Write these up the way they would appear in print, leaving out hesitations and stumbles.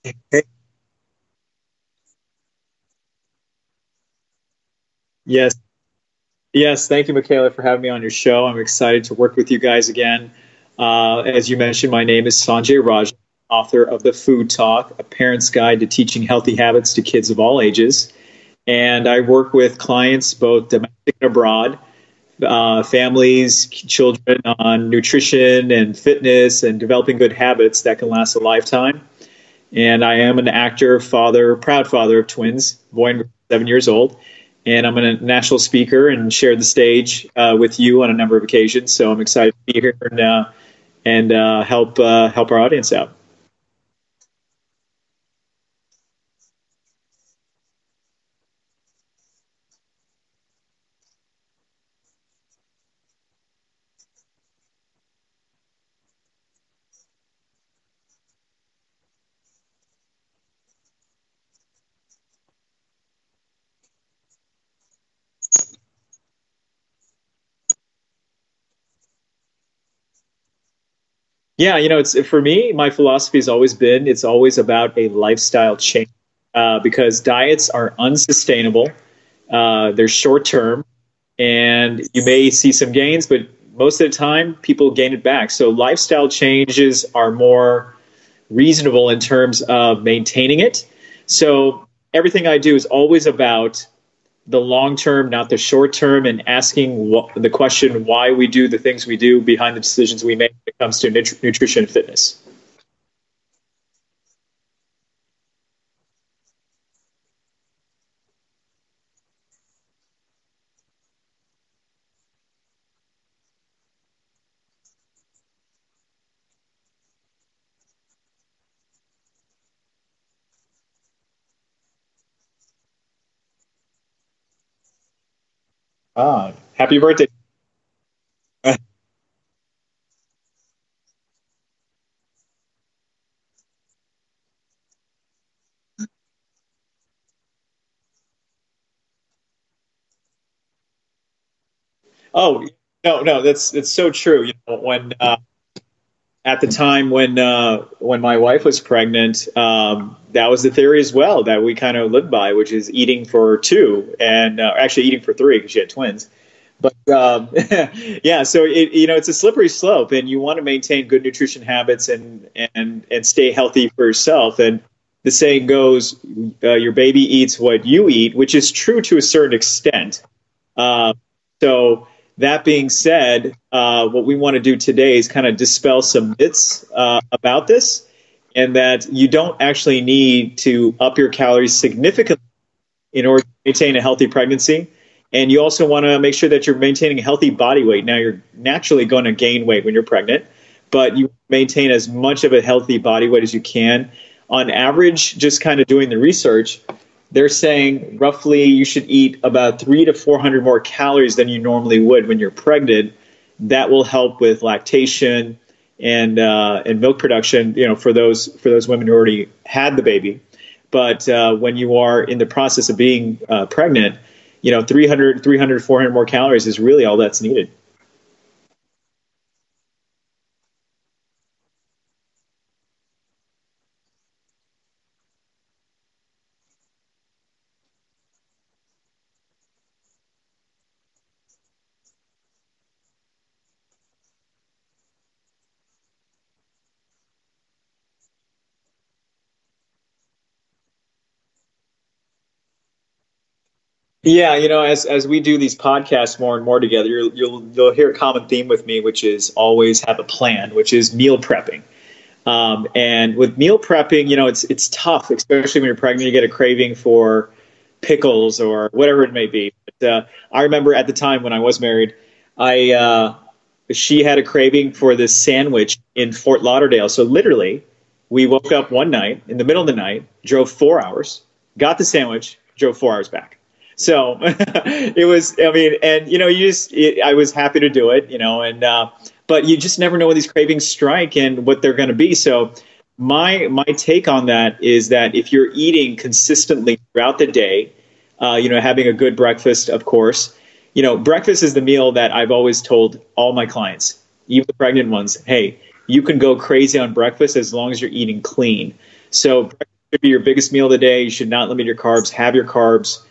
Hey. Yes, yes. Thank you, Michaela, for having me on your show. I'm excited to work with you guys again. As you mentioned, my name is Sanjay Raj, author of The Food Talk, a parent's guide to teaching healthy habits to kids of all ages. And I work with clients both domestic and abroad, families, children on nutrition and fitness and developing good habits that can last a lifetime. And I am an actor, father, proud father of twins, boy and girl, 7 years old. And I'm a national speaker and share the stage with you on a number of occasions. So I'm excited to be here and help our audience out. Yeah, it's for me. My philosophy has always been it's always about a lifestyle change because diets are unsustainable. They're short term, and you may see some gains, but most of the time, people gain it back. So lifestyle changes are more reasonable in terms of maintaining it. So everything I do is always about the long term, not the short term, and asking the question why we do the things we do behind the decisions we make when it comes to nutrition and fitness. Happy birthday. Oh, no, no, that's so true. When at the time when my wife was pregnant, that was the theory as well that we kind of lived by, which is eating for two and actually eating for three because she had twins. But yeah, so it's a slippery slope, and you want to maintain good nutrition habits and stay healthy for yourself. And the saying goes, your baby eats what you eat, which is true to a certain extent. Uh, so that being said, what we want to do today is kind of dispel some myths about this, and that you don't actually need to up your calories significantly in order to maintain a healthy pregnancy. And you also want to make sure that you're maintaining a healthy body weight. Now, you're naturally going to gain weight when you're pregnant, but you maintain as much of a healthy body weight as you can. On average, just kind of doing the research, they're saying roughly you should eat about 300 to 400 more calories than you normally would when you're pregnant. That will help with lactation and milk production. For those women who already had the baby. But when you are in the process of being pregnant, 300 400 more calories is really all that's needed. Yeah, as we do these podcasts more and more together, you'll hear a common theme with me, which is always have a plan, which is meal prepping. And with meal prepping, it's tough, especially when you're pregnant. You get a craving for pickles or whatever it may be. But, I remember at the time when I was married, I she had a craving for this sandwich in Fort Lauderdale. So literally, we woke up one night in the middle of the night, drove 4 hours, got the sandwich, drove 4 hours back. So it was, I mean, and I was happy to do it, and but you just never know when these cravings strike and what they're going to be. So my take on that is that if you're eating consistently throughout the day, having a good breakfast, of course, breakfast is the meal that I've always told all my clients, even the pregnant ones, hey, you can go crazy on breakfast as long as you're eating clean. So should be your biggest meal of the day. You should not limit your carbs. Have your carbs.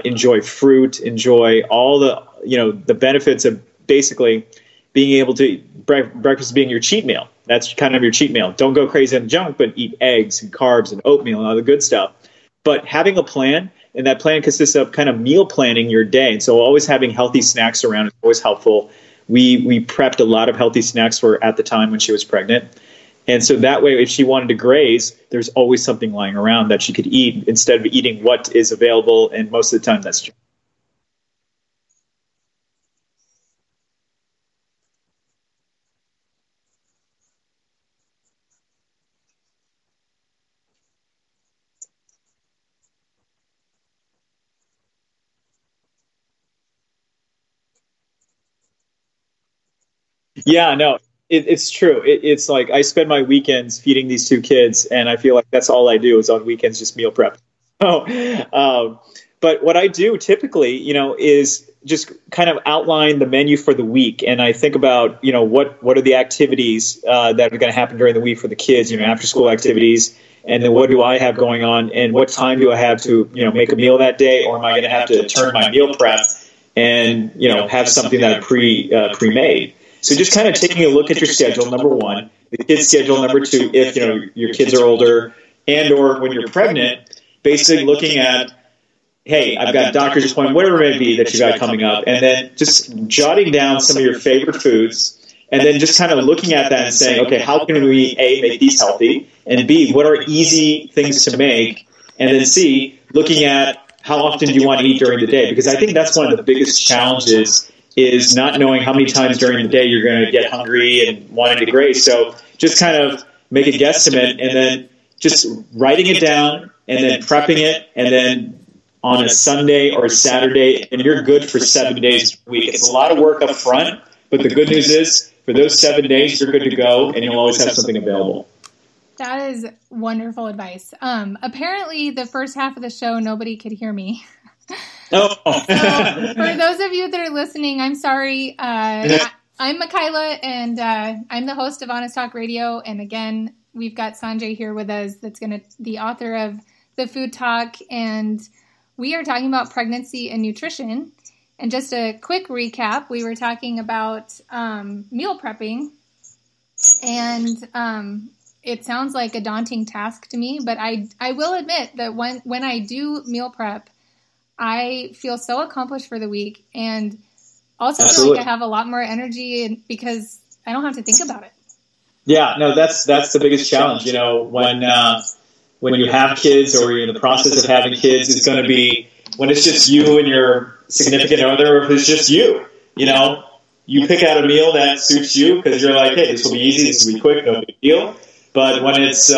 Enjoy fruit. Enjoy all the benefits of basically being able to breakfast being your cheat meal. That's kind of your cheat meal. Don't go crazy on junk, but eat eggs and carbs and oatmeal and all the good stuff. But having a plan, and that plan consists of kind of meal planning your day. And so always having healthy snacks around is always helpful. We prepped a lot of healthy snacks for her at the time when she was pregnant. And so that way, if she wanted to graze, there's always something lying around that she could eat instead of eating what is available. And most of the time, that's true. Yeah, no, it's true. It's like I spend my weekends feeding these two kids, and I feel like that's all I do is on weekends just meal prep. Oh, but what I do typically, is just kind of outline the menu for the week, and I think about, what are the activities that are going to happen during the week for the kids, after school activities, and then what do I have going on, and what time do I have to, make a meal that day, or am I going to have to turn my meal prep and have something that I pre-made. So just kind of taking a look at your schedule, number one, the kid's schedule, number two, if your kids are older, and or when you're pregnant, basically looking at, hey, I've got a doctor's appointment, whatever it may be that you've got coming up, and then just jotting down some of your favorite foods, and then just kind of looking at that and saying, okay, how can we, A, make these healthy, and B, what are easy things to make, and then C, looking at how often do you want to eat during the day, because I think that's one of the biggest challenges is not knowing how many times during the day you're going to get hungry and wanting to graze. So just kind of make a guesstimate and then just writing it down and then prepping it, and then on a Sunday or a Saturday, and you're good for 7 days a week. It's a lot of work up front, but the good news is for those 7 days, you're good to go, and you'll always have something available. That is wonderful advice. Apparently, the first half of the show, nobody could hear me. Oh. So for those of you that are listening, I'm sorry. I'm Michaela, and I'm the host of Honest Talk Radio. And again, we've got Sanjay here with us, that's the author of The Food Talk, and we are talking about pregnancy and nutrition. And just a quick recap, we were talking about meal prepping, and it sounds like a daunting task to me, but I will admit that when I do meal prep, I feel so accomplished for the week, and also feel like I have a lot more energy because I don't have to think about it. Yeah, no, that's the biggest challenge. When you have kids or you're in the process of having kids, it's going to be when it's just you and your significant other, or if it's just you. You pick out a meal that suits you because you're like, hey, this will be easy, this will be quick, no big deal. But when it's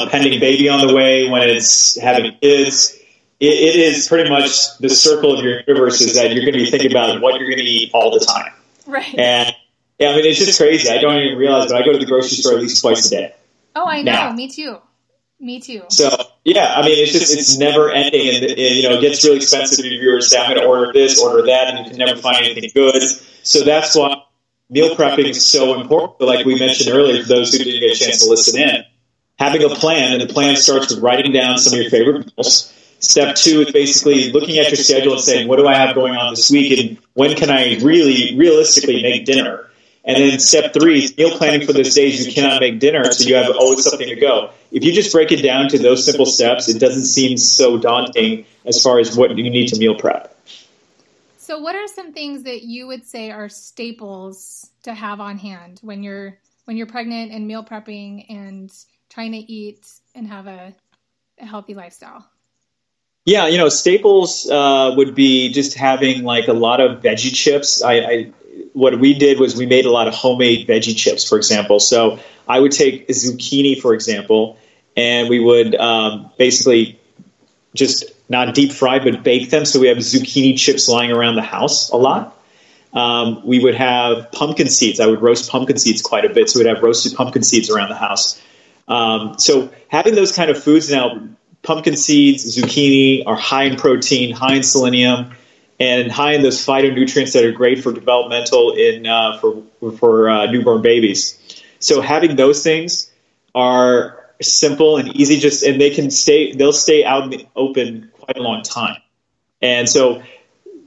pending baby on the way, when it's having kids, it is pretty much the circle of your universe is that you're going to be thinking about what you're going to eat all the time. Right. And yeah, it's just crazy. I don't even realize, but I go to the grocery store at least twice a day. Oh, I know. Now. Me too. So yeah, it's never ending, and it gets really expensive if you say, I'm going to order this, order that, and you can never find anything good. So that's why meal prepping is so important. But like we mentioned earlier, for those who didn't get a chance to listen in, having a plan, and the plan starts with writing down some of your favorite meals. Step two is basically looking at your schedule and saying, what do I have going on this week, and when can I really realistically make dinner? And then step three is meal planning for those days you cannot make dinner, so you have always something to go. If you just break it down to those simple steps, it doesn't seem so daunting as far as what you need to meal prep. So what are some things that you would say are staples to have on hand when you're pregnant and meal prepping and trying to eat and have a healthy lifestyle? Yeah, staples would be just having like a lot of veggie chips. What we did was we made a lot of homemade veggie chips, for example. So I would take zucchini, for example, and we would basically just not deep fry, but bake them. So we have zucchini chips lying around the house a lot. We would have pumpkin seeds. I would roast pumpkin seeds quite a bit. So we'd have roasted pumpkin seeds around the house. So having those kind of foods now, pumpkin seeds, zucchini are high in protein, high in selenium, and high in those phytonutrients that are great for developmental for newborn babies. So having those things are simple and easy, and they'll stay out in the open quite a long time. And so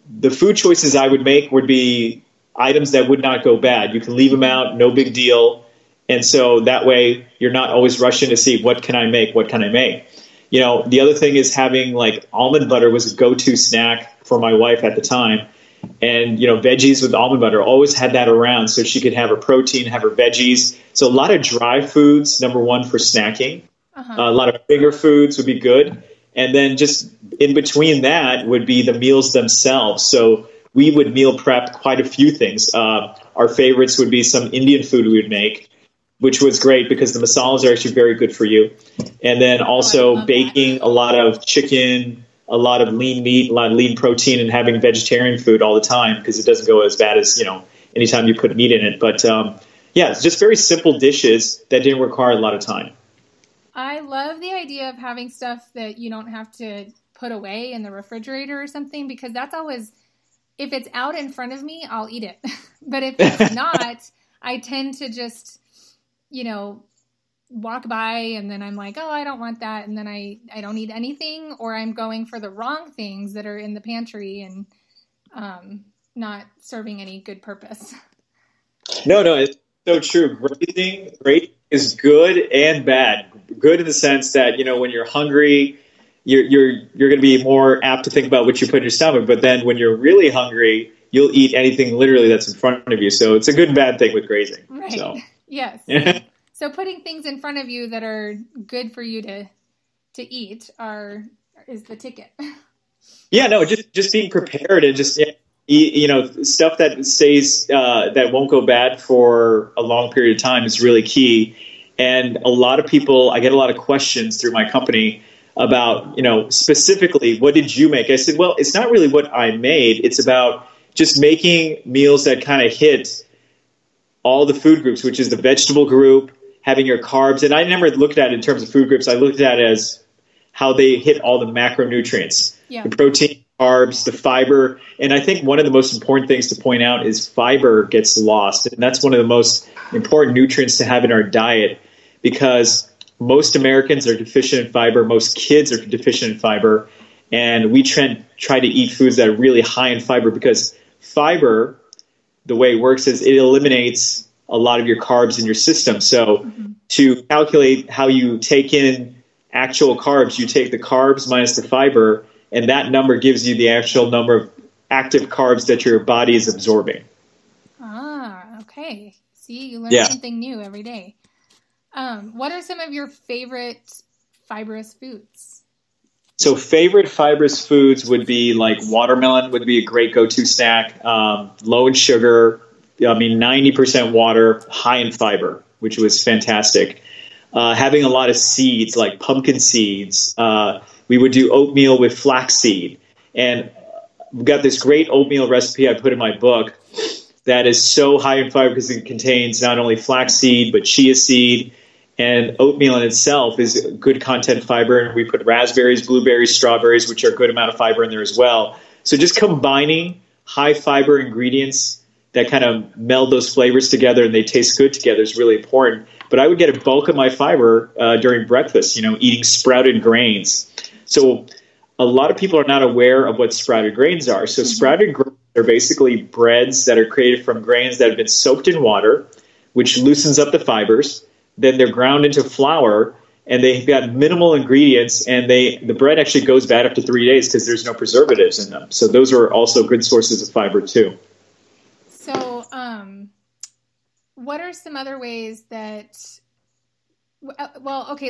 the food choices I would make would be items that would not go bad. You can leave them out, no big deal. And so that way you're not always rushing to see what can I make? The other thing is having like almond butter was a go-to snack for my wife at the time. And, veggies with almond butter, always had that around so she could have her protein, have her veggies. So a lot of dry foods, number one, for snacking. A lot of bigger foods would be good. And then just in between that would be the meals themselves. So we would meal prep quite a few things. Our favorites would be some Indian food we would make, which was great because the masalas are actually very good for you. And then also baking a lot of chicken, a lot of lean meat, a lot of lean protein, and having vegetarian food all the time because it doesn't go as bad as, anytime you put meat in it. But it's just very simple dishes that didn't require a lot of time. I love the idea of having stuff that you don't have to put away in the refrigerator or something, because that's always, if it's out in front of me, I'll eat it. But if it's not, I tend to just, walk by and then I'm like, oh, I don't want that. And then I don't eat anything, or I'm going for the wrong things that are in the pantry and not serving any good purpose. No, it's so true. Grazing is good and bad. Good in the sense that, when you're hungry, you're going to be more apt to think about what you put in your stomach. But then when you're really hungry, you'll eat anything literally that's in front of you. So it's a good and bad thing with grazing. Right. So. Yes. So putting things in front of you that are good for you to eat is the ticket. Yeah, no, just being prepared and just stuff that stays that won't go bad for a long period of time is really key. And a lot of people, I get a lot of questions through my company about, specifically, what did you make? I said, well, it's not really what I made. It's about just making meals that kind of hit all the food groups, which is the vegetable group, having your carbs. And I never looked at it in terms of food groups. I looked at it as how they hit all the macronutrients, the protein, carbs, the fiber. And I think one of the most important things to point out is fiber gets lost. And that's one of the most important nutrients to have in our diet, because most Americans are deficient in fiber. Most kids are deficient in fiber. And we try to eat foods that are really high in fiber, because fiber, the way it works is it eliminates a lot of your carbs in your system. So to calculate how you take in actual carbs, you take the carbs minus the fiber, and that number gives you the actual number of active carbs that your body is absorbing. Ah, okay. See, you learn something new every day. What are some of your favorite fibrous foods? So favorite fibrous foods would be like watermelon would be a great go-to snack, low in sugar, 90% water, high in fiber, which was fantastic. Having a lot of seeds like pumpkin seeds. We would do oatmeal with flaxseed. And we've got this great oatmeal recipe I put in my book that is so high in fiber because it contains not only flaxseed, but chia seed. And oatmeal in itself is good content fiber. And we put raspberries, blueberries, strawberries, which are a good amount of fiber in there as well. So just combining high fiber ingredients that kind of meld those flavors together and they taste good together is really important. But I would get a bulk of my fiber during breakfast, eating sprouted grains. So a lot of people are not aware of what sprouted grains are. So sprouted grains are basically breads that are created from grains that have been soaked in water, which loosens up the fibers. Then they're ground into flour, and they've got minimal ingredients, and the bread actually goes bad after 3 days because there's no preservatives in them. So those are also good sources of fiber too. So what are some other ways that, okay,